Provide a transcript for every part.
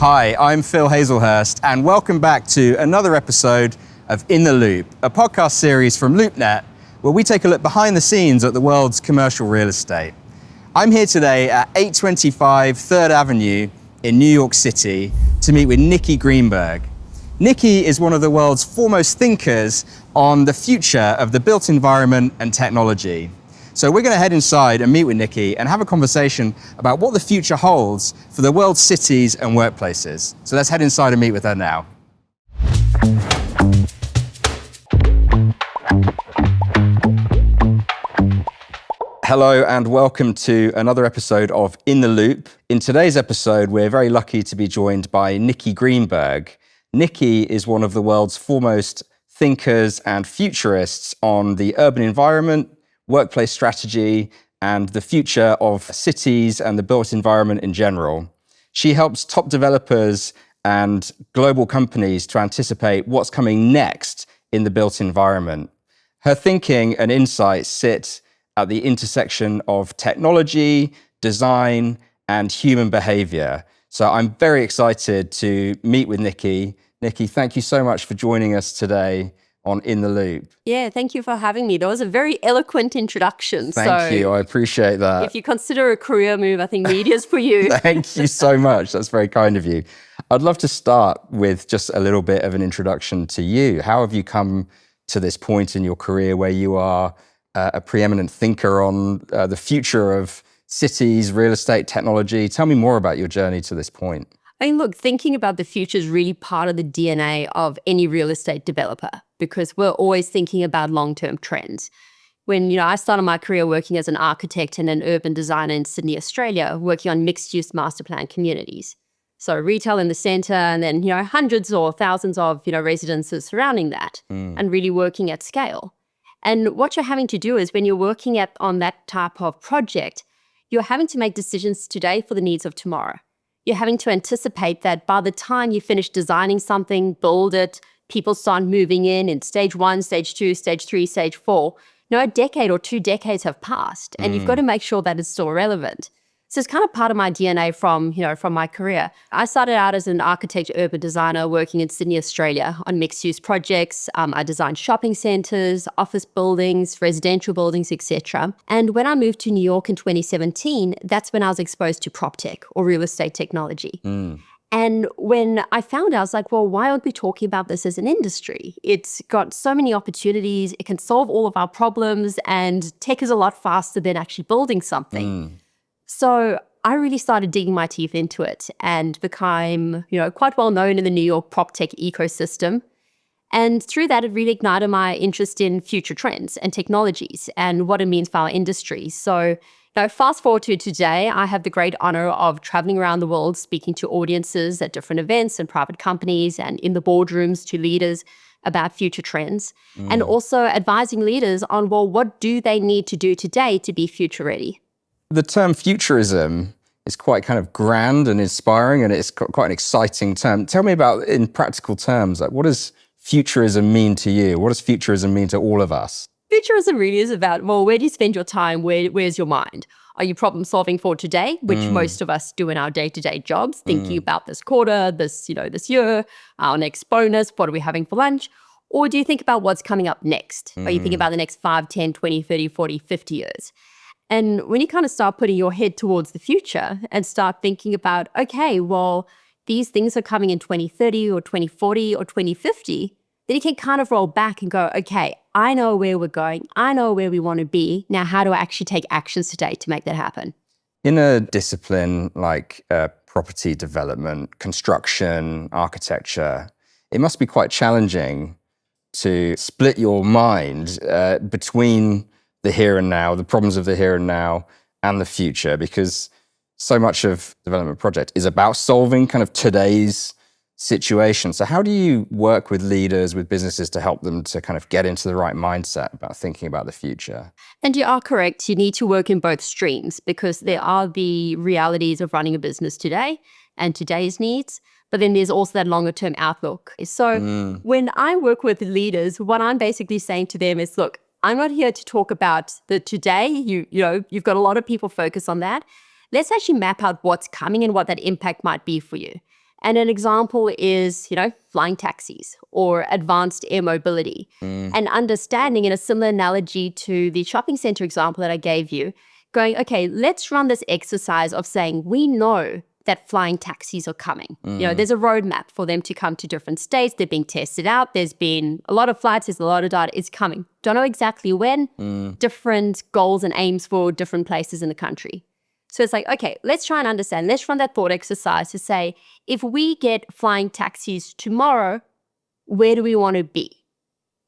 Hi, I'm Phil Hazelhurst, and welcome back to another episode of In the Loop, a podcast series from LoopNet, where we take a look behind the scenes at the world's commercial real estate. I'm here today at 825 3rd Avenue in New York City to meet with Nikki Greenberg. Nikki is one of the world's foremost thinkers on the future of the built environment and technology. So we're going to head inside and meet with Nikki and have a conversation about what the future holds for the world's cities and workplaces. So let's head inside and meet with her now. Hello and welcome to another episode of In the Loop. In today's episode, we're very lucky to be joined by Nikki Greenberg. Nikki is one of the world's foremost thinkers and futurists on the urban environment, workplace strategy, and the future of cities and the built environment in general. She helps top developers and global companies to anticipate what's coming next in the built environment. Her thinking and insights sit at the intersection of technology, design, and human behavior. So I'm very excited to meet with Nikki. Nikki, thank you so much for joining us today on In the Loop. Yeah, thank you for having me. That was a very eloquent introduction. Thank you, I appreciate that. If you consider a career move, I think media's for you. Thank you so much. That's very kind of you. I'd love to start with just a little bit of an introduction to you. How have you come to this point in your career where you are a preeminent thinker on the future of cities, real estate, technology? Tell me more about your journey to this point. I mean, look, thinking about the future is really part of the DNA of any real estate developer because we're always thinking about long-term trends. When, I started my career working as an architect and an urban designer in Sydney, Australia, working on mixed-use master plan communities. So retail in the center and then, hundreds or thousands of, residences surrounding that and really working at scale. And what you're having to do is when you're working on that type of project, you're having to make decisions today for the needs of tomorrow. You're having to anticipate that by the time you finish designing something, build it, people start moving in stage 1, stage 2, stage 3, stage 4. A decade or 2 decades have passed and you've got to make sure that it's still relevant. So it's kind of part of my DNA from my career. I started out as an architect, urban designer working in Sydney, Australia on mixed-use projects. I designed shopping centers, office buildings, residential buildings, etc. And when I moved to New York in 2017, that's when I was exposed to prop tech or real estate technology. And when I found out, I was like, well, why aren't we talking about this as an industry? It's got so many opportunities. It can solve all of our problems and tech is a lot faster than actually building something. So I really started digging my teeth into it and became, quite well known in the New York prop tech ecosystem. And through that, it really ignited my interest in future trends and technologies and what it means for our industry. So fast forward to today, I have the great honor of traveling around the world, speaking to audiences at different events and private companies and in the boardrooms to leaders about future trends and also advising leaders on, well, what do they need to do today to be future ready? The term futurism is quite kind of grand and inspiring, and it's quite an exciting term. Tell me about, in practical terms, like what does futurism mean to you? What does futurism mean to all of us? Futurism really is about, well, where do you spend your time? Where's your mind? Are you problem solving for today, which most of us do in our day-to-day jobs, thinking about this quarter, this year, our next bonus, what are we having for lunch? Or do you think about what's coming up next? Are you thinking about the next 5, 10, 20, 30, 40, 50 years? And when you kind of start putting your head towards the future and start thinking about, okay, well, these things are coming in 2030 or 2040 or 2050, then you can kind of roll back and go, okay, I know where we're going. I know where we want to be. Now, how do I actually take actions today to make that happen? In a discipline like property development, construction, architecture, it must be quite challenging to split your mind between the here and now, the problems of the here and now, and the future, because so much of development project is about solving kind of today's situation. So how do you work with leaders, with businesses to help them to kind of get into the right mindset about thinking about the future? And you are correct. You need to work in both streams because there are the realities of running a business today and today's needs. But then there's also that longer term outlook. So when I work with leaders, what I'm basically saying to them is, look, I'm not here to talk about the today. You've got a lot of people focus on that. Let's actually map out what's coming and what that impact might be for you. And an example is, flying taxis or advanced air mobility. And understanding, in a similar analogy to the shopping center example that I gave you, going, okay, let's run this exercise of saying, we know that flying taxis are coming. There's a roadmap for them to come to different states. They're being tested out. There's been a lot of flights. There's a lot of data. It's coming. Don't know exactly when. Different goals and aims for different places in the country. So it's like, okay, let's try and understand. Let's run that thought exercise to say, if we get flying taxis tomorrow, where do we want to be?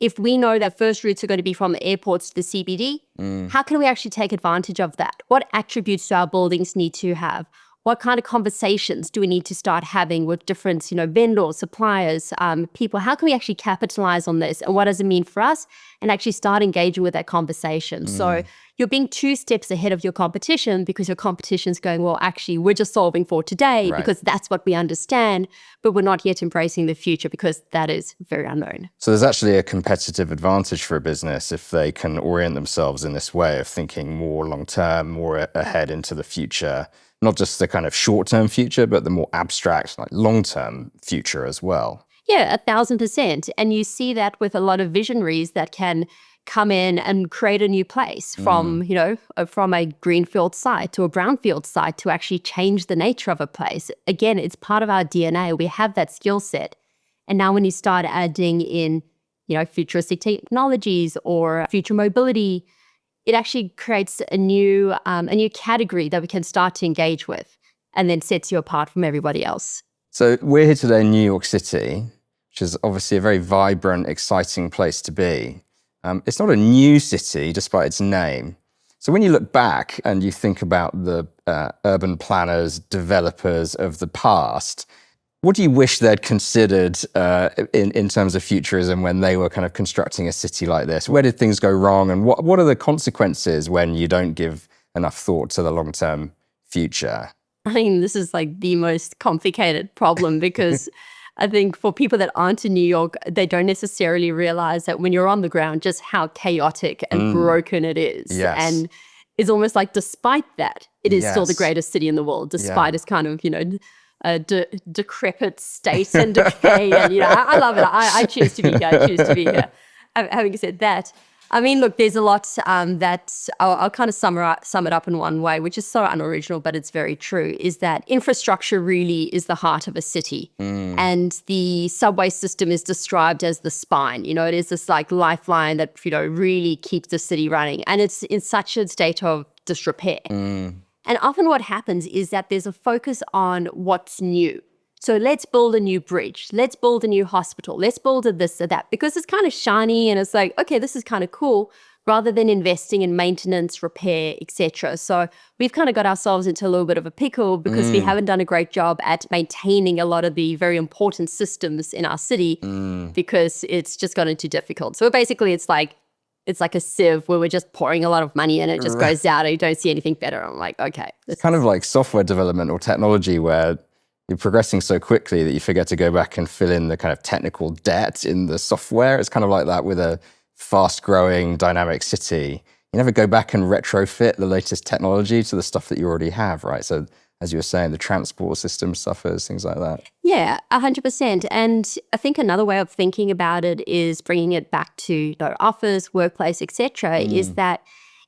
If we know that first routes are going to be from the airports to the CBD, how can we actually take advantage of that? What attributes do our buildings need to have? What kind of conversations do we need to start having with different, vendors, suppliers, people? How can we actually capitalize on this? And what does it mean for us? And actually start engaging with that conversation. So you're being 2 steps ahead of your competition because your competition's going, well, actually, we're just solving for today because that's what we understand, but we're not yet embracing the future because that is very unknown. So there's actually a competitive advantage for a business if they can orient themselves in this way of thinking more long-term, more ahead into the future. Not just the kind of short-term future, but the more abstract, like long-term future as well. Yeah, 1,000%. And you see that with a lot of visionaries that can come in and create a new place from, from a greenfield site to a brownfield site to actually change the nature of a place. Again, it's part of our DNA. We have that skill set. And now when you start adding in, futuristic technologies or future mobility, it actually creates a new category that we can start to engage with and then sets you apart from everybody else. So we're here today in New York City, which is obviously a very vibrant, exciting place to be. It's not a new city, despite its name. So when you look back and you think about the urban planners, developers of the past, what do you wish they'd considered in terms of futurism when they were kind of constructing a city like this? Where did things go wrong? And what are the consequences when you don't give enough thought to the long-term future? I mean, this is like the most complicated problem because I think for people that aren't in New York, they don't necessarily realize that when you're on the ground, just how chaotic and broken it is. Yes. And it's almost like despite that, it is still the greatest city in the world, despite its kind of, decrepit state and decay. And, I love it. I choose to be here. I choose to be here. Having said that, I mean, look, there's a lot that I'll kind of sum it up in one way, which is so unoriginal, but it's very true, is that infrastructure really is the heart of a city. And the subway system is described as the spine. It is this like lifeline that, really keeps the city running. And it's in such a state of disrepair. And often what happens is that there's a focus on what's new. So let's build a new bridge. Let's build a new hospital. Let's build a this or that because it's kind of shiny and it's like, okay, this is kind of cool, rather than investing in maintenance, repair, etc. So we've kind of got ourselves into a little bit of a pickle because we haven't done a great job at maintaining a lot of the very important systems in our city because it's just gotten too difficult. So basically it's like a sieve where we're just pouring a lot of money in, it just goes out and you don't see anything better. I'm like, okay. It's kind of like software development or technology where you're progressing so quickly that you forget to go back and fill in the kind of technical debt in the software. It's kind of like that with a fast-growing, dynamic city. You never go back and retrofit the latest technology to the stuff that you already have, right? So as you were saying, the transport system suffers, things like that. Yeah, 100%. And I think another way of thinking about it is bringing it back to office, workplace, etc. Is that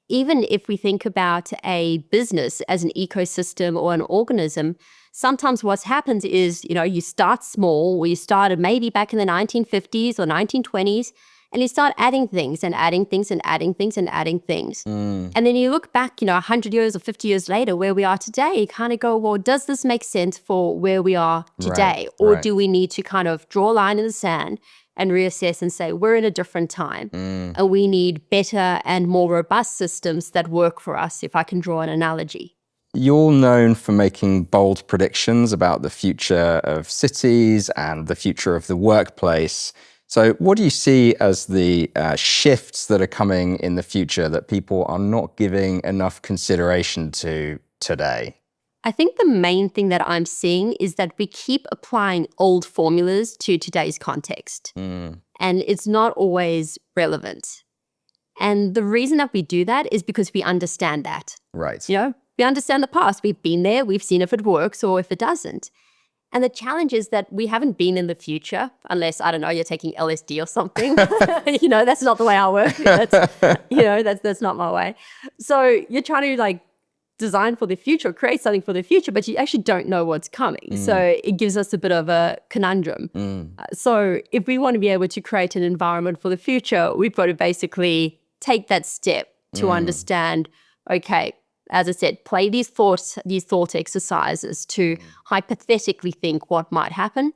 even if we think about a business as an ecosystem or an organism, sometimes what happens is, you start small, or you started maybe back in the 1950s or 1920s, and you start adding things and adding things and adding things and adding things. And then you look back, 100 years or 50 years later, where we are today, you kind of go, well, does this make sense for where we are today? Or do we need to kind of draw a line in the sand and reassess and say, we're in a different time and we need better and more robust systems that work for us, if I can draw an analogy. You're known for making bold predictions about the future of cities and the future of the workplace. So what do you see as the shifts that are coming in the future that people are not giving enough consideration to today? I think the main thing that I'm seeing is that we keep applying old formulas to today's context. And it's not always relevant. And the reason that we do that is because we understand that. Right. We understand the past. We've been there. We've seen if it works or if it doesn't. And the challenge is that we haven't been in the future unless, I don't know, you're taking LSD or something. That's not the way I work. That's not my way. So you're trying to like design for the future, create something for the future, but you actually don't know what's coming. So it gives us a bit of a conundrum. So if we want to be able to create an environment for the future, we've got to basically take that step to understand, okay, as I said, play these thought exercises to hypothetically think what might happen,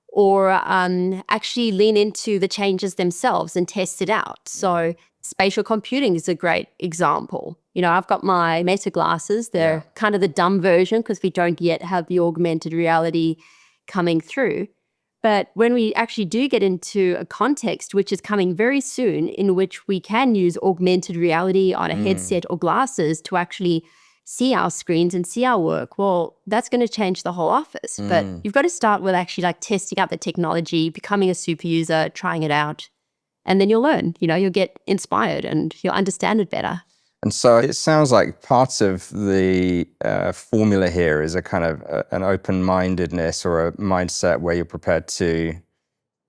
or actually lean into the changes themselves and test it out. So spatial computing is a great example. I've got my Meta glasses. They're kind of the dumb version because we don't yet have the augmented reality coming through. But when we actually do get into a context, which is coming very soon, in which we can use augmented reality on a headset or glasses to actually see our screens and see our work, well, that's going to change the whole office. But you've got to start with actually like testing out the technology, becoming a super user, trying it out, and then you'll learn. You'll get inspired and you'll understand it better. And so it sounds like part of the formula here is a kind of an open-mindedness or a mindset where you're prepared to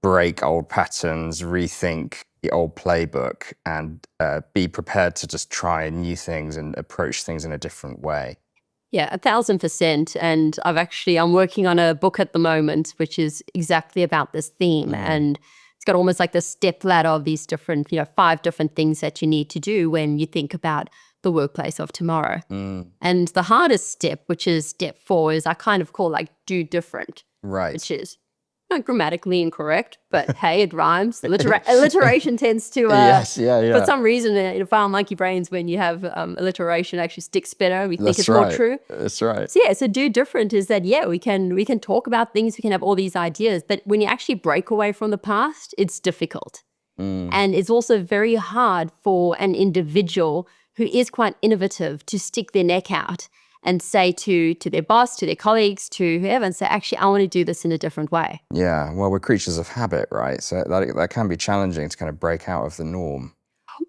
break old patterns, rethink the old playbook, and be prepared to just try new things and approach things in a different way. Yeah, 1,000%. And I'm working on a book at the moment, which is exactly about this theme. And it's got almost like the step ladder of these different, 5 different things that you need to do when you think about the workplace of tomorrow. And the hardest step, which is step 4, is I kind of call like do different. Right. Which is not grammatically incorrect, but hey, it rhymes. Alliteration tends to, for some reason, in our monkey brains, when you have alliteration actually sticks better. We think it's more true. That's right. So do different is that, we can talk about things, we can have all these ideas, but when you actually break away from the past, it's difficult. And it's also very hard for an individual who is quite innovative to stick their neck out and say to their boss, to their colleagues, to whoever, and say, actually, I want to do this in a different way. Yeah, well, we're creatures of habit, right? So that can be challenging to kind of break out of the norm.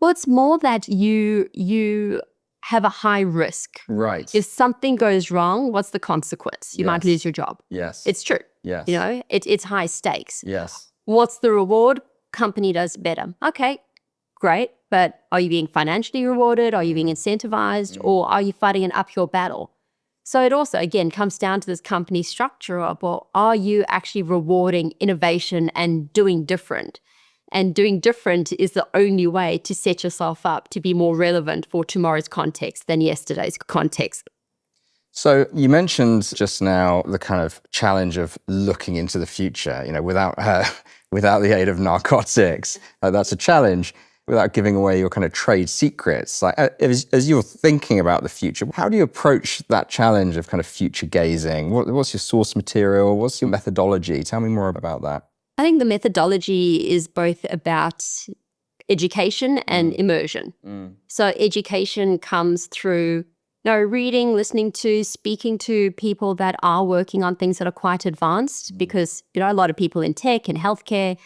Well, it's more that you have a high risk. Right. If something goes wrong, what's the consequence? You might lose your job. Yes. It's true. Yes. It's high stakes. Yes. What's the reward? Company does better. Okay, great. But are you being financially rewarded? Are you being incentivized? Or are you fighting an uphill battle? So it also, again, comes down to this company structure of, well, are you actually rewarding innovation and doing different? And doing different is the only way to set yourself up to be more relevant for tomorrow's context than yesterday's context. So you mentioned just now the kind of challenge of looking into the future, without the aid of narcotics. That's a challenge. Without giving away your kind of trade secrets. Like as you're thinking about the future, how do you approach that challenge of kind of future gazing? What's your source material? What's your methodology? Tell me more about that. I think the methodology is both about education and immersion. So education comes through reading, listening to, speaking to people that are working on things that are quite advanced, because a lot of people in tech and healthcare,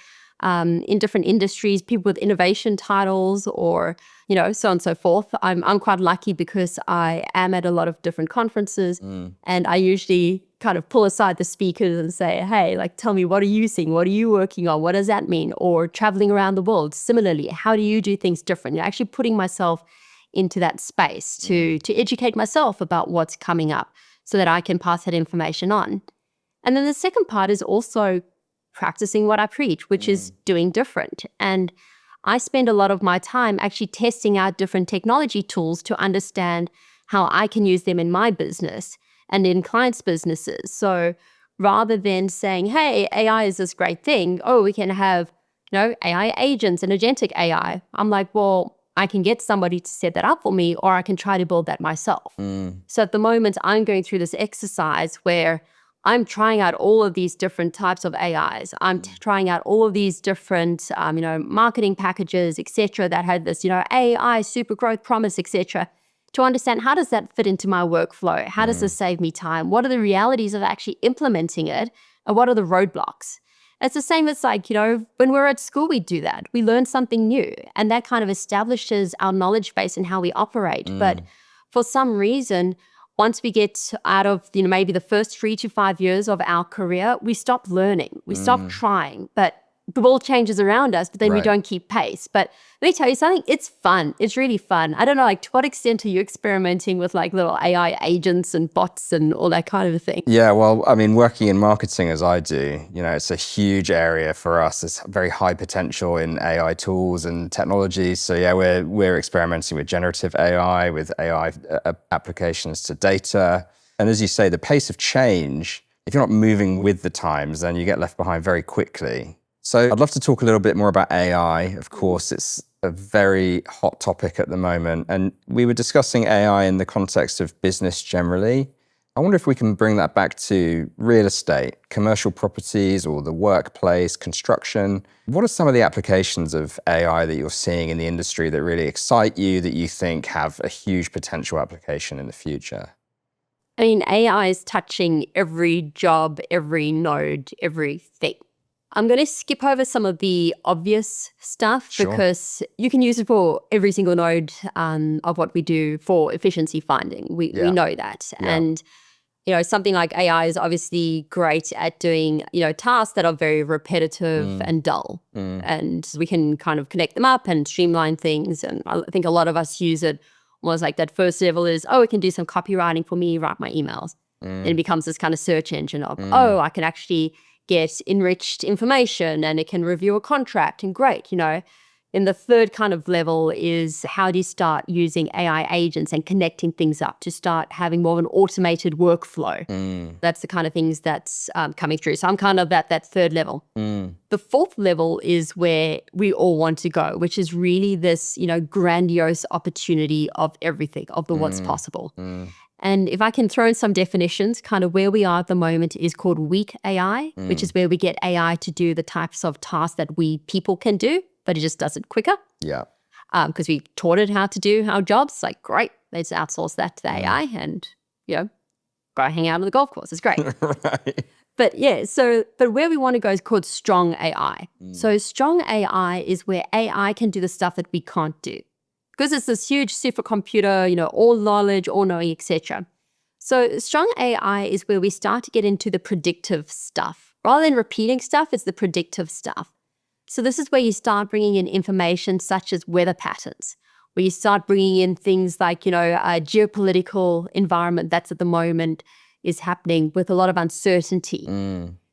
in different industries, people with innovation titles, or so on and so forth. I'm quite lucky because I am at a lot of different conferences, and I usually kind of pull aside the speakers and say, hey, like, tell me, what are you seeing? What are you working on? What does that mean? Or traveling around the world. Similarly, how do you do things different? Actually putting myself into that space to educate myself about what's coming up so that I can pass that information on. And then the second part is also practicing what I preach, which is doing different. And I spend a lot of my time actually testing out different technology tools to understand how I can use them in my business and in clients' businesses. So rather than saying, hey, AI is this great thing, we can have AI agents and agentic AI, I'm like, well, I can get somebody to set that up for me, or I can try to build that myself. So at the moment, I'm going through this exercise where I'm trying out all of these different types of AIs. I'm trying out all of these different, marketing packages, et cetera, that had this, AI, super growth promise, et cetera, to understand how does that fit into my workflow? How does this save me time? What are the realities of actually implementing it? And what are the roadblocks? It's the same as when we're at school, we do that. We learn something new, and that kind of establishes our knowledge base and how we operate. But for some reason, once we get out of, maybe the first 3 to 5 years of our career, we stop learning, we stop trying, but the world changes around us, but then we don't keep pace. But let me tell you something, it's fun. It's really fun. I don't know, like, to what extent are you experimenting with like little AI agents and bots and all that kind of a thing? Yeah, well, I mean, working in marketing as I do, it's a huge area for us. It's very high potential in AI tools and technologies. So yeah, we're experimenting with generative AI, with AI applications to data. And as you say, the pace of change, if you're not moving with the times, then you get left behind very quickly. So I'd love to talk a little bit more about AI. Of course, it's a very hot topic at the moment. And we were discussing AI in the context of business generally. I wonder if we can bring that back to real estate, commercial properties, or the workplace, construction. What are some of the applications of AI that you're seeing in the industry that really excite you, that you think have a huge potential application in the future? I mean, AI is touching every job, every node, everything. I'm going to skip over some of the obvious stuff because you can use it for every single node of what we do for efficiency finding. We know that. And, something like AI is obviously great at doing, tasks that are very repetitive and dull. And we can kind of connect them up and streamline things. And I think a lot of us use it almost like that first level is, it can do some copywriting for me, write my emails. And it becomes this kind of search engine of, I can actually get enriched information and it can review a contract, and great, And the third kind of level is, how do you start using AI agents and connecting things up to start having more of an automated workflow? That's the kind of things that's coming through. So I'm kind of at that third level. The fourth level is where we all want to go, which is really this, grandiose opportunity of everything, of the what's possible. And if I can throw in some definitions, kind of where we are at the moment is called weak AI, which is where we get AI to do the types of tasks that we people can do, but it just does it quicker. Yeah. Because we taught it how to do our jobs. Like, great, let's outsource that to the AI and, go hang out on the golf course. It's great. Right. But but where we want to go is called strong AI. So strong AI is where AI can do the stuff that we can't do. Because it's this huge supercomputer, all knowledge, all knowing, etc. So strong AI is where we start to get into the predictive stuff. Rather than repeating stuff, it's the predictive stuff. So this is where you start bringing in information such as weather patterns, where you start bringing in things like, a geopolitical environment that's at the moment is happening with a lot of uncertainty.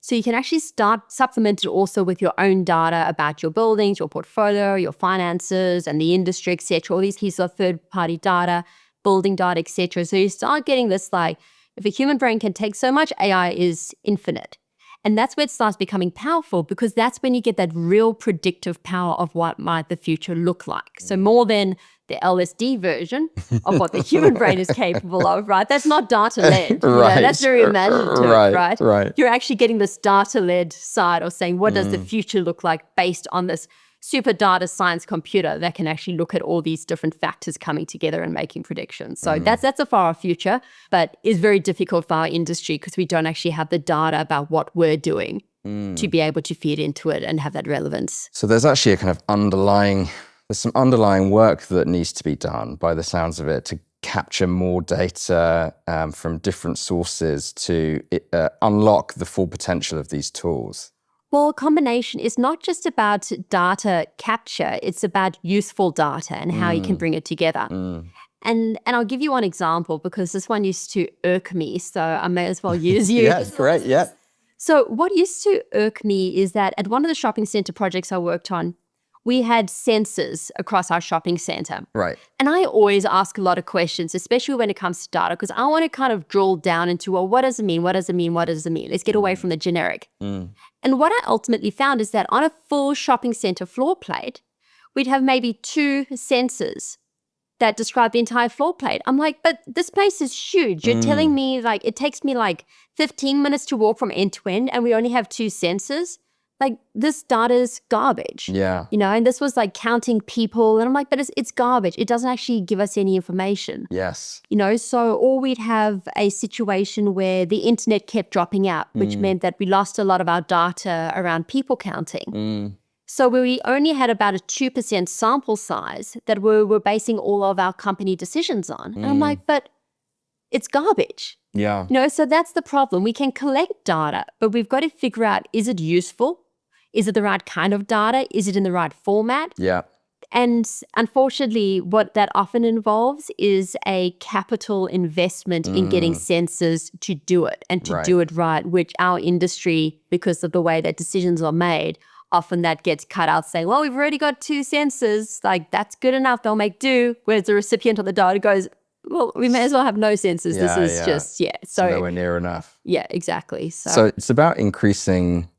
So you can actually start supplement it also with your own data about your buildings, your portfolio, your finances, and the industry, etc. All these pieces of third-party data, building data, etc. So you start getting this, like, if a human brain can take so much, AI is infinite. And that's where it starts becoming powerful, because that's when you get that real predictive power of what might the future look like. So more than the LSD version of what the human brain is capable of, right? That's not data-led. Right. That's very imaginative, right? Right. You're actually getting this data-led side of saying, what does the future look like based on this super data science computer that can actually look at all these different factors coming together and making predictions. So that's a far off future, but is very difficult for our industry because we don't actually have the data about what we're doing to be able to feed into it and have that relevance. So there's actually a kind of there's some underlying work that needs to be done, by the sounds of it, to capture more data from different sources to unlock the full potential of these tools. Well, a combination is not just about data capture, it's about useful data and how you can bring it together. And I'll give you one example, because this one used to irk me, so I may as well use you. Yeah, great, yeah. So what used to irk me is that at one of the shopping center projects I worked on, we had sensors across our shopping center. Right. And I always ask a lot of questions, especially when it comes to data, because I want to kind of drill down into, well, what does it mean? What does it mean? What does it mean? Let's get away from the generic. And what I ultimately found is that on a full shopping center floor plate, we'd have maybe 2 sensors that describe the entire floor plate. I'm like, but this place is huge. You're telling me, like, it takes me like 15 minutes to walk from end to end and we only have 2 sensors? Like, this data is garbage. Yeah. And this was like counting people. And I'm like, but it's garbage. It doesn't actually give us any information. Yes. So or we'd have a situation where the internet kept dropping out, which meant that we lost a lot of our data around people counting. So we only had about a 2% sample size that we're basing all of our company decisions on. And I'm like, but it's garbage. Yeah. So that's the problem. We can collect data, but we've got to figure out, is it useful? Is it the right kind of data? Is it in the right format? Yeah. And unfortunately, what that often involves is a capital investment in getting sensors to do it and to do it right, which our industry, because of the way that decisions are made, often that gets cut out saying, well, we've already got 2 sensors, like that's good enough, they'll make do. Whereas the recipient of the data goes, well, we may as well have no sensors. This is just, So nowhere near enough. Yeah, exactly. So it's about increasing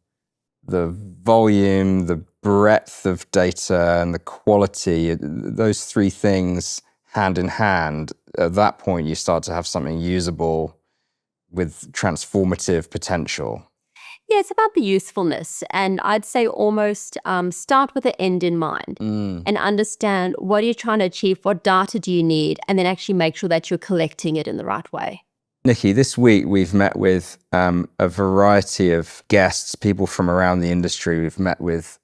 the volume, the breadth of data, and the quality. Those 3 things hand in hand. At that point, you start to have something usable with transformative potential. Yeah, it's about the usefulness. And I'd say almost start with the end in mind and understand what are you trying to achieve, what data do you need, and then actually make sure that you're collecting it in the right way. Nikki, this week we've met with a variety of guests, people from around the industry. We've met with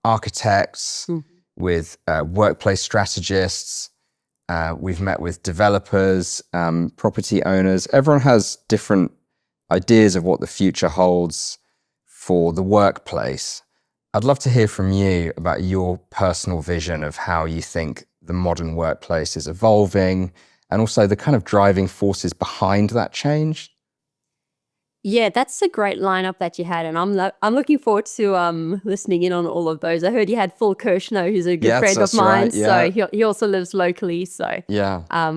architects, with workplace strategists. We've met with developers, property owners. Everyone has different ideas of what the future holds for the workplace. I'd love to hear from you about your personal vision of how you think the modern workplace is evolving, and also the kind of driving forces behind that change. Yeah, that's a great lineup that you had, and I'm looking forward to listening in on all of those. I heard you had Phil Kirshner, who's a good friend of mine, so he also lives locally. So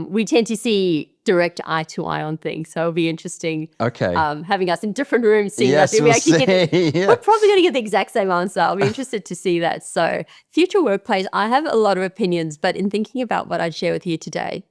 we tend to see direct eye to eye on things, so it'll be interesting. Okay, having us in different rooms, seeing yes, that we actually get. We're probably going to get the exact same answer. I'll be interested to see that. So, future workplace, I have a lot of opinions, but in thinking about what I'd share with you today.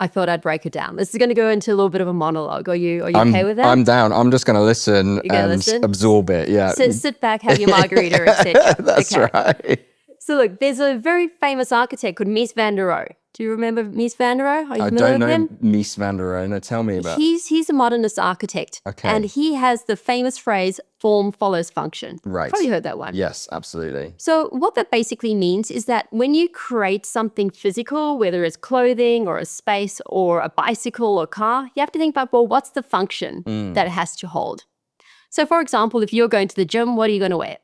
I thought I'd break it down. This is going to go into a little bit of a monologue. Are you okay with that? I'm down. I'm just going to listen and absorb it. Yeah. Sit back, have your margarita, etc. That's right. So look, there's a very famous architect called Mies van der Rohe. Do you remember Mies van der Rohe? Are you familiar with him? I don't know Mies van der Rohe. No, tell me about. He's a modernist architect. Okay. And he has the famous phrase, form follows function. Right. Probably heard that one. Yes, absolutely. So what that basically means is that when you create something physical, whether it's clothing or a space or a bicycle or car, you have to think about, well, what's the function that it has to hold? So for example, if you're going to the gym, what are you going to wear?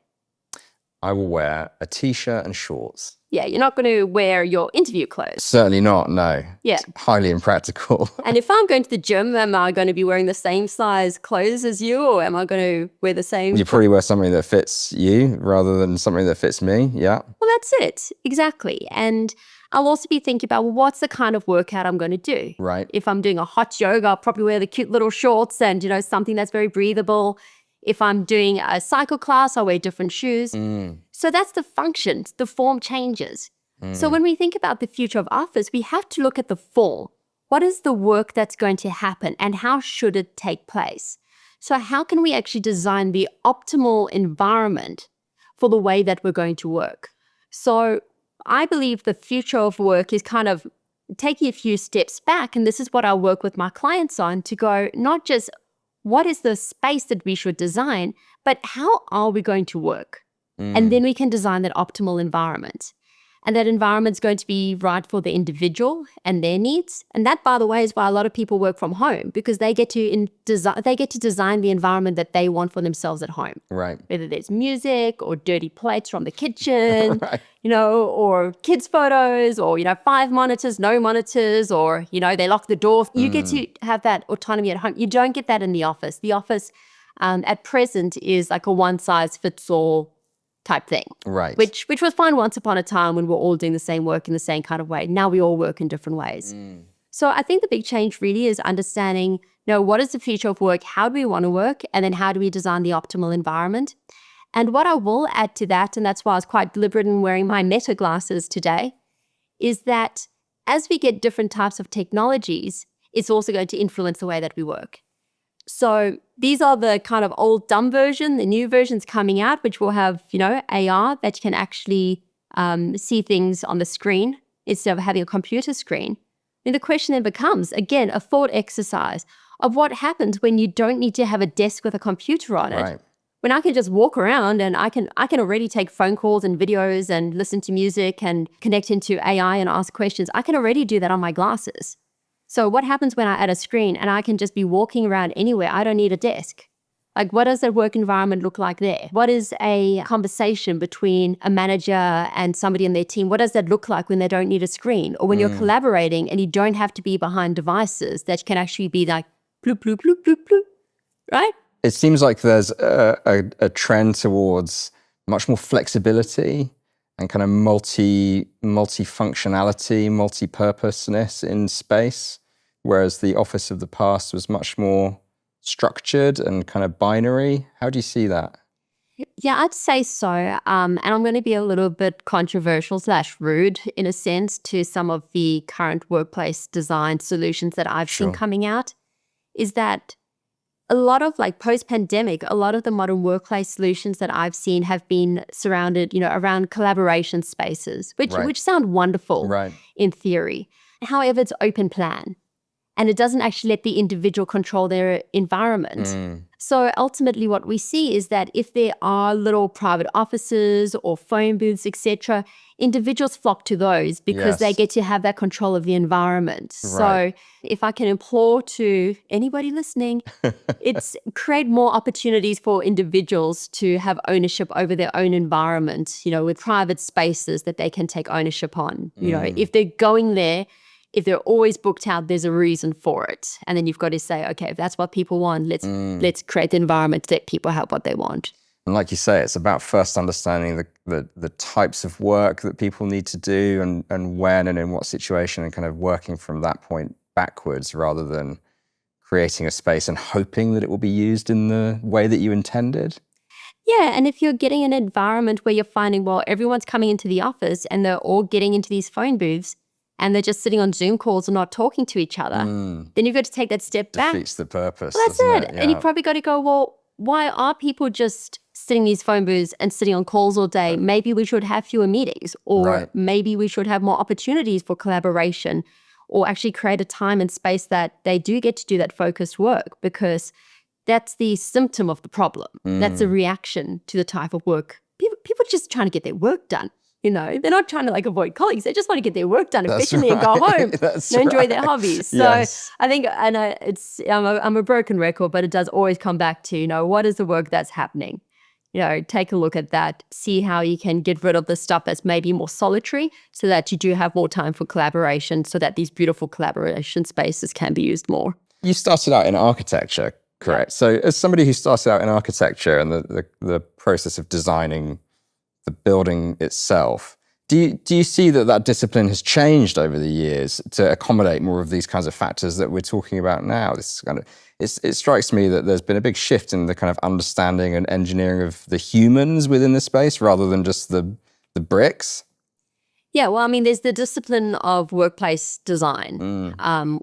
I will wear a t-shirt and shorts. Yeah, you're not going to wear your interview clothes. Certainly not, no. Yeah. It's highly impractical. And if I'm going to the gym, am I going to be wearing the same size clothes as you, or am I going to wear the same? You probably wear something that fits you rather than something that fits me, yeah. Well, that's it, exactly. And I'll also be thinking about, well, what's the kind of workout I'm going to do? Right. If I'm doing a hot yoga, I'll probably wear the cute little shorts and, something that's very breathable. If I'm doing a cycle class, I'll wear different shoes. So that's the function. The form changes. So when we think about the future of office, we have to look at the form. What is the work that's going to happen and how should it take place? So how can we actually design the optimal environment for the way that we're going to work? So I believe the future of work is kind of taking a few steps back, and this is what I work with my clients on, to go not just what is the space that we should design, but how are we going to work? And then we can design that optimal environment. And that environment's going to be right for the individual and their needs. And that, by the way, is why a lot of people work from home, because they get to design the environment that they want for themselves at home. Right. Whether there's music or dirty plates from the kitchen, or kids' photos, or, 5 monitors, no monitors, or, they lock the door. You get to have that autonomy at home. You don't get that in the office. The office at present is like a one-size-fits-all type thing. Right. Which was fine once upon a time when we're all doing the same work in the same kind of way. Now we all work in different ways. So I think the big change really is understanding, what is the future of work? How do we want to work? And then how do we design the optimal environment? And what I will add to that, and that's why I was quite deliberate in wearing my Meta glasses today, is that as we get different types of technologies, it's also going to influence the way that we work. So these are the kind of old dumb version. The new version's coming out, which will have, AR that can actually see things on the screen instead of having a computer screen. And the question then becomes, again, a thought exercise of what happens when you don't need to have a desk with a computer on it. Right. When I can just walk around and I can already take phone calls and videos and listen to music and connect into AI and ask questions. I can already do that on my glasses. So what happens when I add a screen and I can just be walking around anywhere? I don't need a desk. Like, what does that work environment look like there? What is a conversation between a manager and somebody in their team? What does that look like when they don't need a screen? Or when you're collaborating and you don't have to be behind devices that can actually be like bloop, bloop, bloop, bloop, bloop, right? It seems like there's a trend towards much more flexibility and kind of multi-functionality, multi-purposeness in space, whereas the office of the past was much more structured and kind of binary. How do you see that? Yeah, I'd say so. And I'm going to be a little bit controversial / rude in a sense to some of the current workplace design solutions that I've seen coming out, is that a lot of like post-pandemic, a lot of the modern workplace solutions that I've seen have been surrounded, around collaboration spaces, which sound wonderful in theory. However, it's open plan. And it doesn't actually let the individual control their environment. So ultimately what we see is that if there are little private offices or phone booths, etc., individuals flock to those because they get to have that control of the environment. So if I can implore to anybody listening, it's create more opportunities for individuals to have ownership over their own environment, with private spaces that they can take ownership on. If they're going there, if they're always booked out, there's a reason for it. And then you've got to say, okay, if that's what people want, let's create the environment to let people have what they want. And like you say, it's about first understanding the types of work that people need to do and when and in what situation, and kind of working from that point backwards rather than creating a space and hoping that it will be used in the way that you intended. Yeah, and if you're getting an environment where you're finding, well, everyone's coming into the office and they're all getting into these phone booths, and they're just sitting on Zoom calls and not talking to each other, then you've got to take that step back. Defeats the purpose. Well, that's it. Yeah. And you've probably got to go, well, why are people just sitting in these phone booths and sitting on calls all day? Maybe we should have fewer meetings, or maybe we should have more opportunities for collaboration, or actually create a time and space that they do get to do that focused work, because that's the symptom of the problem. That's a reaction to the type of work. People are just trying to get their work done. They're not trying to avoid colleagues. They just want to get their work done efficiently and go home and enjoy their hobbies. So I think, I know I'm a broken record, but it does always come back to, what is the work that's happening? Take a look at that, see how you can get rid of the stuff that's maybe more solitary so that you do have more time for collaboration, so that these beautiful collaboration spaces can be used more. You started out in architecture, correct? So as somebody who started out in architecture and the process of designing the building itself, do you see that discipline has changed over the years to accommodate more of these kinds of factors that we're talking about now? It strikes me that there's been a big shift in the kind of understanding and engineering of the humans within the space rather than just the bricks. Yeah, well, there's the discipline of workplace design,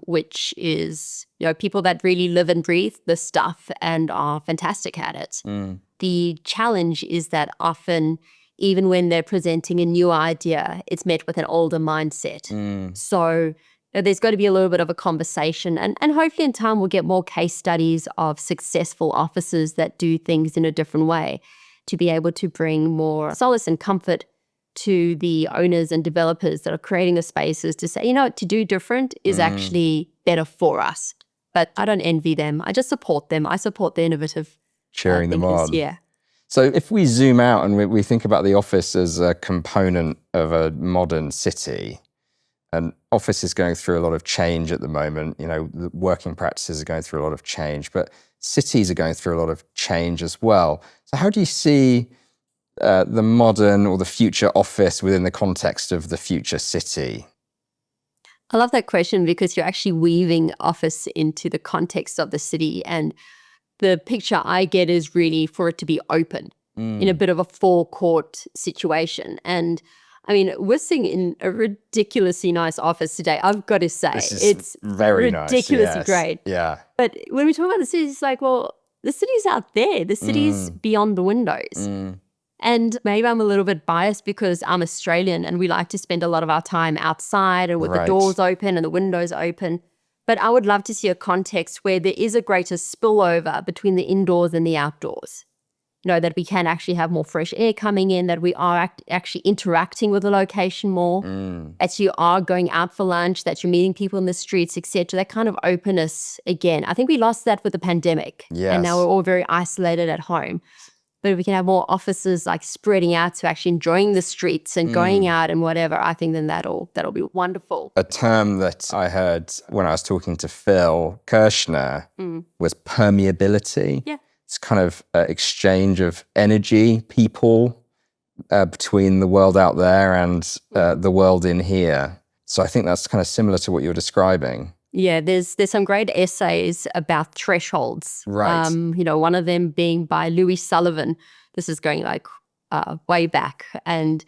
which is, people that really live and breathe the stuff and are fantastic at it. The challenge is that often, even when they're presenting a new idea, it's met with an older mindset. So there's got to be a little bit of a conversation, and hopefully in time we'll get more case studies of successful offices that do things in a different way, to be able to bring more solace and comfort to the owners and developers that are creating the spaces, to say, to do different is actually better for us. But I don't envy them. I just support them. I support the innovative cheering them on. Yeah. So if we zoom out and we think about the office as a component of a modern city, and office is going through a lot of change at the moment, the working practices are going through a lot of change, but cities are going through a lot of change as well. So how do you see the modern or the future office within the context of the future city? I love that question, because you're actually weaving office into the context of the city, and the picture I get is really for it to be open in a bit of a forecourt situation. And we're sitting in a ridiculously nice office today. I've got to say, it's very ridiculously great. Yeah. But when we talk about the city, it's like, well, the city's out there. The city's beyond the windows. And maybe I'm a little bit biased because I'm Australian and we like to spend a lot of our time outside and with the doors open and the windows open. But I would love to see a context where there is a greater spillover between the indoors and the outdoors. that we can actually have more fresh air coming in, that we are actually interacting with the location more, that you are going out for lunch, that you're meeting people in the streets, etc. That kind of openness again. I think we lost that with the pandemic. Yes. And now we're all very isolated at home. But if we can have more offices like spreading out to actually enjoying the streets and going out and whatever, I think then that'll be wonderful. A term that I heard when I was talking to Phil Kirshner was permeability. Yeah. It's kind of exchange of energy, people between the world out there and the world in here. So I think that's kind of similar to what you're describing. Yeah, there's some great essays about thresholds. Right. One of them being by Louis Sullivan. This is going like way back. And,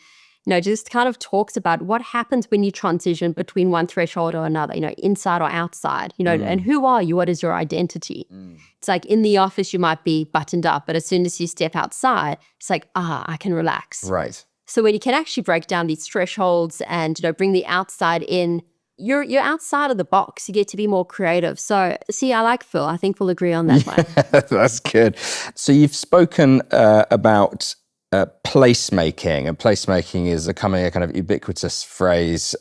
just kind of talks about what happens when you transition between one threshold or another, inside or outside, and who are you? What is your identity? It's like in the office, you might be buttoned up, but as soon as you step outside, it's like, I can relax. Right. So when you can actually break down these thresholds and, bring the outside in, you're outside of the box. You get to be more creative. So, see, I like Phil. I think we'll agree on that one. That's good. So you've spoken about placemaking, and placemaking is becoming a kind of ubiquitous phrase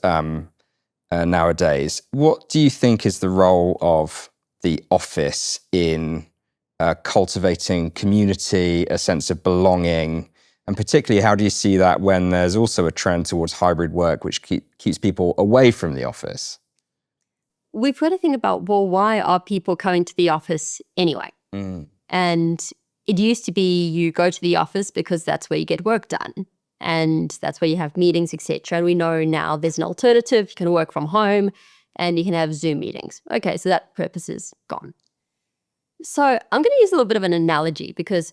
nowadays. What do you think is the role of the office in cultivating community, a sense of belonging? And particularly, how do you see that when there's also a trend towards hybrid work, which keeps people away from the office? We've got to think about, well, why are people coming to the office anyway? And it used to be you go to the office because that's where you get work done. And that's where you have meetings, etc. And we know now there's an alternative. You can work from home and you can have Zoom meetings. Okay, so that purpose is gone. So I'm going to use a little bit of an analogy because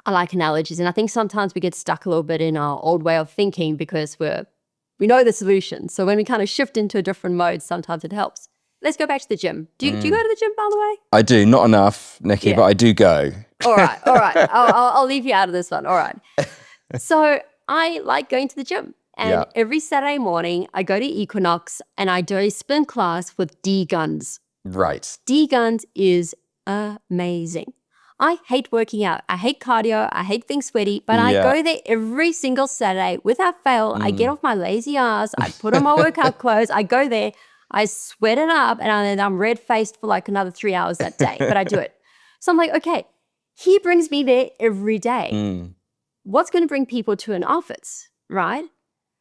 I like analogies, and I think sometimes we get stuck a little bit in our old way of thinking because we know the solution. So when we kind of shift into a different mode, sometimes it helps. Let's go back to the gym. Do you go to the gym, by the way? I do, not enough, Nikki, but I do go. All right. I'll leave you out of this one. All right. So I like going to the gym, and every Saturday morning I go to Equinox and I do a spin class with D Guns. Right. D Guns is amazing. I hate working out. I hate cardio. I hate being sweaty, but I go there every single Saturday without fail. I get off my lazy ass. I put on my workout clothes. I go there. I sweat it up, and I'm red-faced for like another 3 hours that day, but I do it. So I'm like, okay, he brings me there every day. What's going to bring people to an office, right?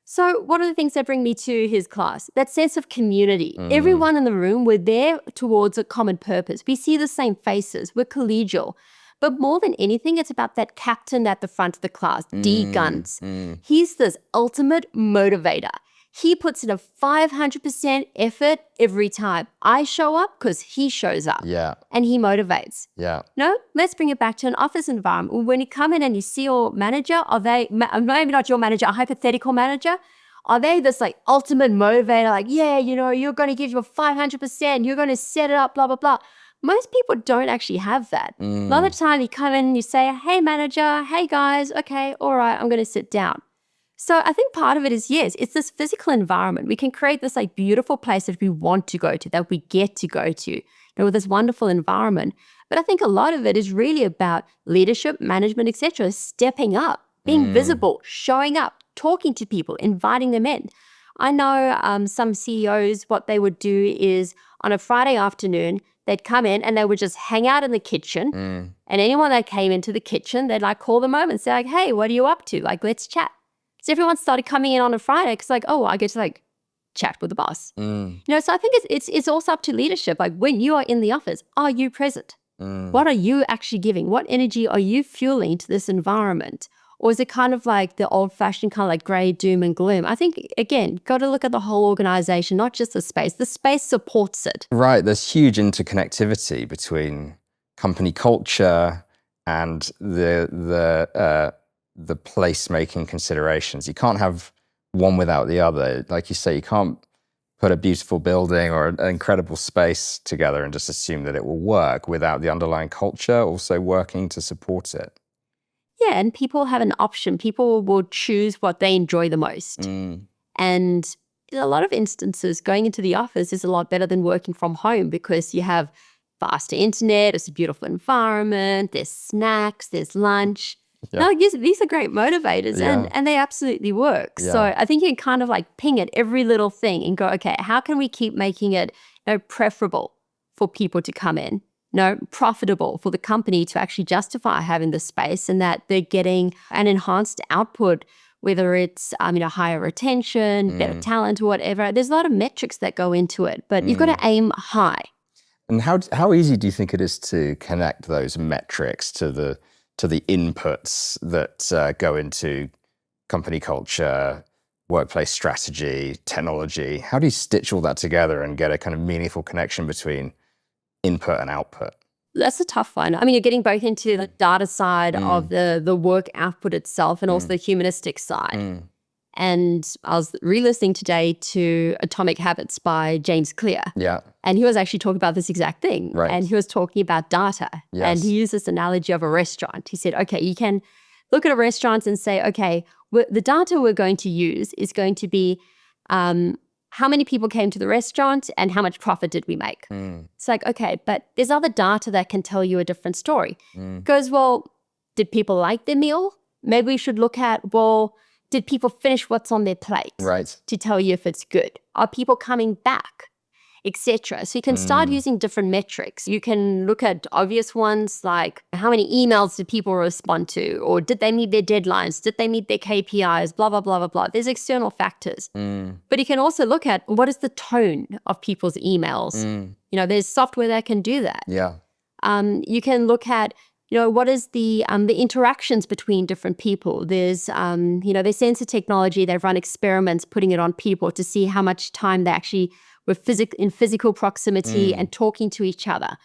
So what are the things that bring me to his class? That sense of community. Everyone in the room, we're there towards a common purpose. We see the same faces. We're collegial. But more than anything, it's about that captain at the front of the class, D Guns. He's this ultimate motivator. He puts in a 500% effort every time. I show up because he shows up. Yeah. And he motivates. Yeah. No, let's bring it back to an office environment. When you come in and you see your manager, are they, maybe not your manager, a hypothetical manager, are they this like ultimate motivator, like, yeah, you're going to give your 500%, you're going to set it up, blah, blah, blah. Most people don't actually have that. A lot of the time you come in and you say, hey, manager, hey, guys, okay, all right, I'm going to sit down. So I think part of it is, yes, it's this physical environment. We can create this like beautiful place that we want to go to, that we get to go to, with this wonderful environment. But I think a lot of it is really about leadership, management, etc., stepping up, being visible, showing up, talking to people, inviting them in. I know some CEOs, what they would do is on a Friday afternoon, they'd come in and they would just hang out in the kitchen. And anyone that came into the kitchen, they'd like call them over and say like, hey, what are you up to? Like, let's chat. So everyone started coming in on a Friday because like, oh, I get to like chat with the boss. So I think it's also up to leadership. Like when you are in the office, are you present? What are you actually giving? What energy are you fueling to this environment? Or is it kind of like the old-fashioned kind of like gray doom and gloom? I think, again, got to look at the whole organization, not just the space. The space supports it. Right. There's huge interconnectivity between company culture and the place-making considerations. You can't have one without the other. Like you say, you can't put a beautiful building or an incredible space together and just assume that it will work without the underlying culture also working to support it. Yeah, and people have an option. People will choose what they enjoy the most. And in a lot of instances, going into the office is a lot better than working from home because you have faster internet, it's a beautiful environment, there's snacks, there's lunch. Yeah. No, yes, these are great motivators Yeah. and they absolutely work. Yeah. So I think you can kind of like ping at every little thing and go, okay, how can we keep making it preferable for people to come in, profitable for the company to actually justify having the space and that they're getting an enhanced output, whether it's higher retention, better talent or whatever. There's a lot of metrics that go into it, but you've got to aim high. And how easy do you think it is to connect those metrics to the inputs that go into company culture, workplace strategy, technology? How do you stitch all that together and get a kind of meaningful connection between input and output? That's a tough one. You're getting both into the data side of the work output itself and also the humanistic side. And I was re-listening today to Atomic Habits by James Clear. Yeah. And he was actually talking about this exact thing. Right. And he was talking about data. Yes. And he used this analogy of a restaurant. He said, okay, you can look at a restaurant and say, okay, the data we're going to use is going to be how many people came to the restaurant and how much profit did we make? It's like, okay, but there's other data that can tell you a different story. Because, well, did people like their meal? Maybe we should look at, well, did people finish what's on their plate? Right. To tell you if it's good? Are people coming back? Etc. So you can start using different metrics. You can look at obvious ones like how many emails did people respond to, or did they meet their deadlines? Did they meet their KPIs? Blah, blah, blah, blah, blah. There's external factors. But you can also look at what is the tone of people's emails. There's software that can do that. Yeah. You can look at what is the interactions between different people. There's their sensor technology. They've run experiments putting it on people to see how much time they actually were in physical proximity and talking to each other.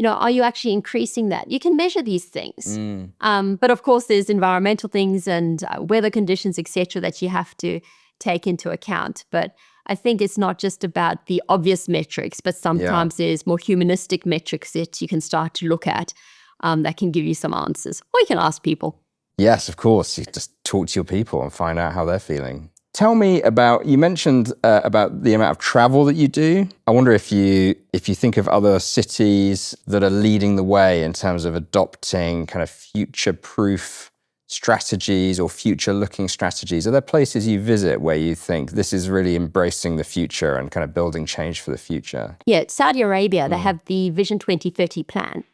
Are you actually increasing that? You can measure these things. But of course, there's environmental things and weather conditions, etc., that you have to take into account. But I think it's not just about the obvious metrics, but sometimes there's more humanistic metrics that you can start to look at that can give you some answers. Or you can ask people. Yes, of course. You just talk to your people and find out how they're feeling. Tell me about, you mentioned about the amount of travel that you do. I wonder if you think of other cities that are leading the way in terms of adopting kind of future-proof strategies or future-looking strategies. Are there places you visit where you think this is really embracing the future and kind of building change for the future? Yeah, Saudi Arabia, they have the Vision 2030 plan.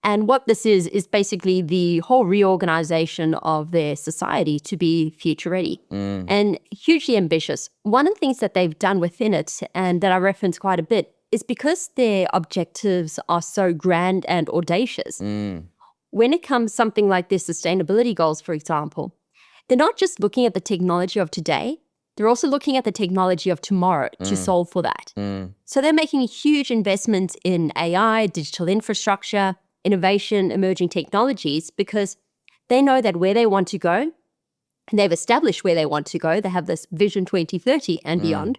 And what this is basically the whole reorganization of their society to be future ready and hugely ambitious. One of the things that they've done within it, and that I reference quite a bit, is because their objectives are so grand and audacious. When it comes to something like their sustainability goals, for example, they're not just looking at the technology of today, they're also looking at the technology of tomorrow to solve for that. So they're making huge investments in AI, digital infrastructure, innovation, emerging technologies, because they know that where they want to go, and they've established where they want to go, they have this Vision 2030 and beyond.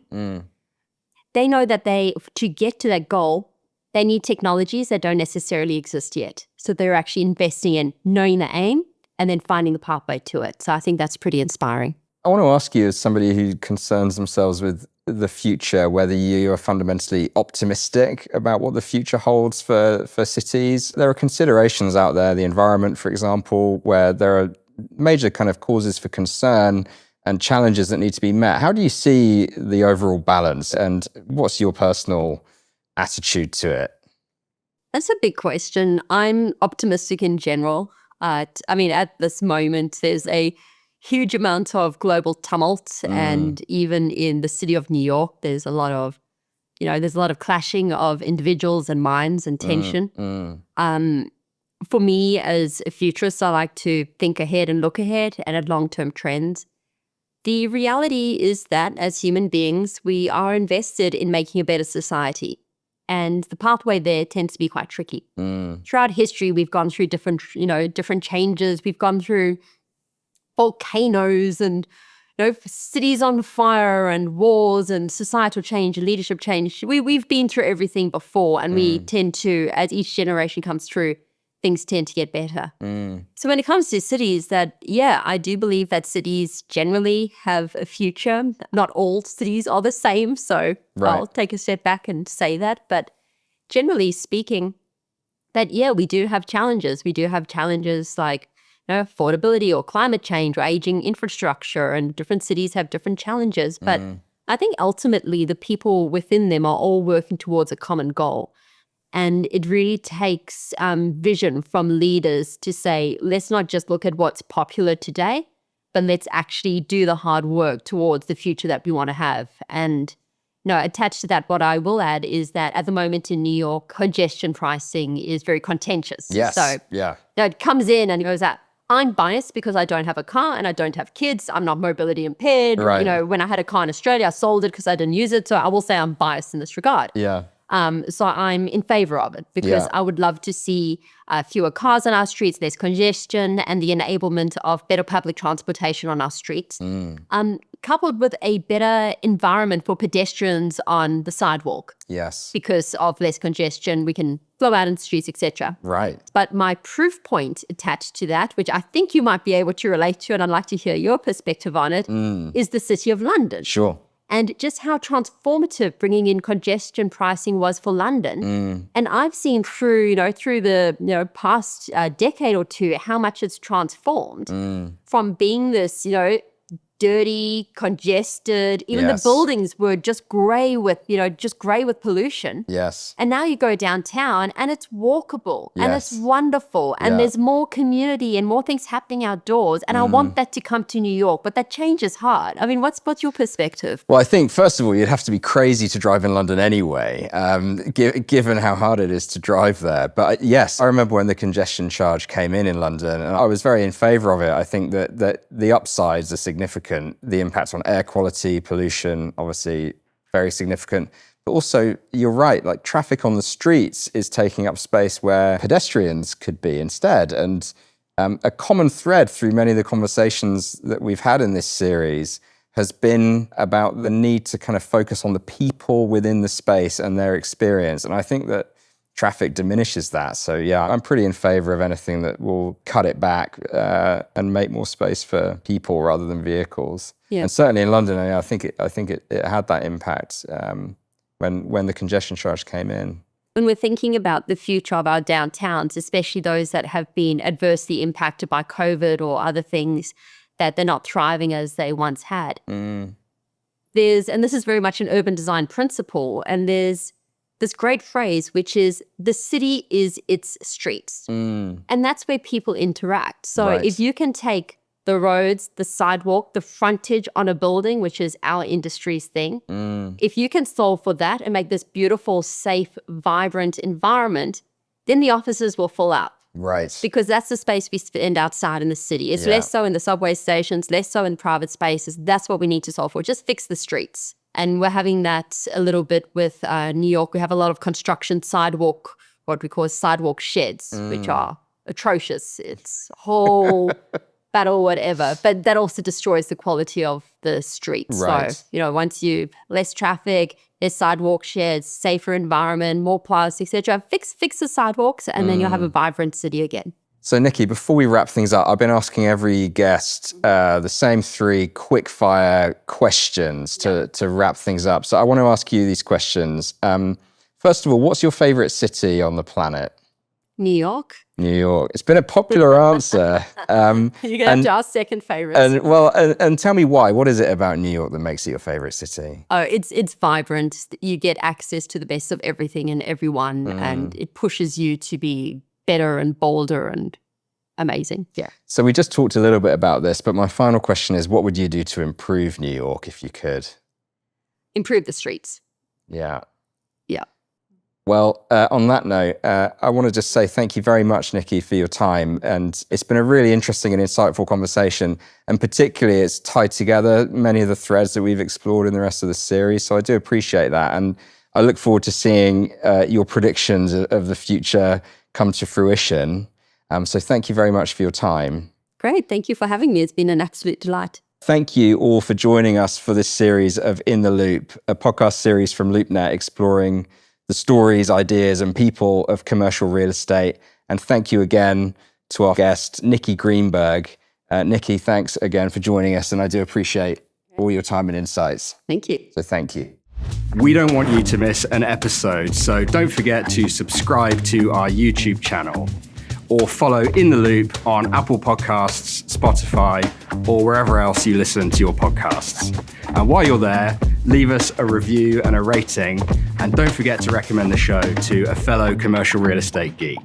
They know that to get to that goal, they need technologies that don't necessarily exist yet. So they're actually investing in knowing the aim and then finding the pathway to it. So I think that's pretty inspiring. I want to ask you, as somebody who concerns themselves with the future, whether you are fundamentally optimistic about what the future holds for cities. There are considerations out there, the environment, for example, where there are major kind of causes for concern and challenges that need to be met. How do you see the overall balance, and what's your personal attitude to it? That's a big question. I'm optimistic in general. At this moment, there's a huge amount of global tumult, and even in the city of New York, there's a lot of clashing of individuals and minds and tension. For me, as a futurist, I like to think ahead and look ahead and at long-term trends. The reality is that as human beings, we are invested in making a better society, and the pathway there tends to be quite tricky. Throughout history, we've gone through different changes. We've gone through volcanoes and cities on fire and wars and societal change and leadership change. We've been through everything before, and we tend to, as each generation comes through, things tend to get better. So when it comes to cities, I do believe that cities generally have a future. Not all cities are the same, so I'll take a step back and say that. But generally speaking, that, yeah, we do have challenges. We do have challenges like affordability or climate change or aging infrastructure, and different cities have different challenges. But I think ultimately the people within them are all working towards a common goal. And it really takes vision from leaders to say, let's not just look at what's popular today, but let's actually do the hard work towards the future that we want to have. And attached to that, what I will add is that at the moment in New York, congestion pricing is very contentious. Yes. So it comes in and goes out. I'm biased because I don't have a car and I don't have kids. I'm not mobility impaired. Right. When I had a car in Australia, I sold it because I didn't use it. So I will say I'm biased in this regard. Yeah. So I'm in favor of it because I would love to see fewer cars on our streets, less congestion, and the enablement of better public transportation on our streets, coupled with a better environment for pedestrians on the sidewalk. Yes. Because of less congestion, we can flow out in the streets, etc. Right. But my proof point attached to that, which I think you might be able to relate to, and I'd like to hear your perspective on it, is the City of London. Sure. And just how transformative bringing in congestion pricing was for London. And I've seen through the past decade or two how much it's transformed from being this, dirty, congested. Even the buildings were just grey with pollution. Yes. And now you go downtown and it's walkable and it's wonderful and there's more community and more things happening outdoors. And I want that to come to New York, but that change is hard. I mean, what's your perspective? Well, I think, first of all, you'd have to be crazy to drive in London anyway, given how hard it is to drive there. But yes, I remember when the congestion charge came in London, and I was very in favour of it. I think that the upsides are significant. The impact on air quality, pollution, obviously very significant. But also, you're right, like traffic on the streets is taking up space where pedestrians could be instead. And a common thread through many of the conversations that we've had in this series has been about the need to kind of focus on the people within the space and their experience. And I think that traffic diminishes that. So yeah, I'm pretty in favor of anything that will cut it back and make more space for people rather than vehicles. Yeah. And certainly in London, I think it had that impact when the congestion charge came in. When we're thinking about the future of our downtowns, especially those that have been adversely impacted by COVID or other things, that they're not thriving as they once had. And this is very much an urban design principle, and there's this great phrase, which is the city is its streets. And that's where people interact. So if you can take the roads, the sidewalk, the frontage on a building, which is our industry's thing, if you can solve for that and make this beautiful, safe, vibrant environment, then the offices will fill out. Right. Because that's the space we spend outside in the city. It's less so in the subway stations, less so in private spaces. That's what we need to solve for. Just fix the streets. And we're having that a little bit with New York. We have a lot of construction sidewalk, what we call sidewalk sheds, which are atrocious. It's a whole battle, whatever. But that also destroys the quality of the streets. Right. So, once less traffic, less sidewalk sheds, safer environment, more plus, etc. Fix the sidewalks, and then you'll have a vibrant city again. So, Nikki, before we wrap things up, I've been asking every guest the same 3 quick-fire questions to wrap things up. So I want to ask you these questions. First of all, what's your favourite city on the planet? New York. New York. It's been a popular answer. You're going to have to ask second favourites. And tell me why. What is it about New York that makes it your favourite city? Oh, it's vibrant. You get access to the best of everything and everyone, and it pushes you to be better and bolder and amazing. Yeah. So we just talked a little bit about this, but my final question is, what would you do to improve New York if you could? Improve the streets. Yeah. Yeah. Well, on that note, I want to just say thank you very much, Nikki, for your time. And it's been a really interesting and insightful conversation. And particularly, it's tied together many of the threads that we've explored in the rest of the series. So I do appreciate that. And I look forward to seeing your predictions of the future come to fruition. So thank you very much for your time. Great. Thank you for having me. It's been an absolute delight. Thank you all for joining us for this series of In the Loop, a podcast series from LoopNet exploring the stories, ideas, and people of commercial real estate. And thank you again to our guest, Nikki Greenberg. Nikki, thanks again for joining us, and I do appreciate all your time and insights. Thank you. So thank you. We don't want you to miss an episode, so don't forget to subscribe to our YouTube channel or follow In the Loop on Apple Podcasts, Spotify, or wherever else you listen to your podcasts. And while you're there, leave us a review and a rating, and don't forget to recommend the show to a fellow commercial real estate geek.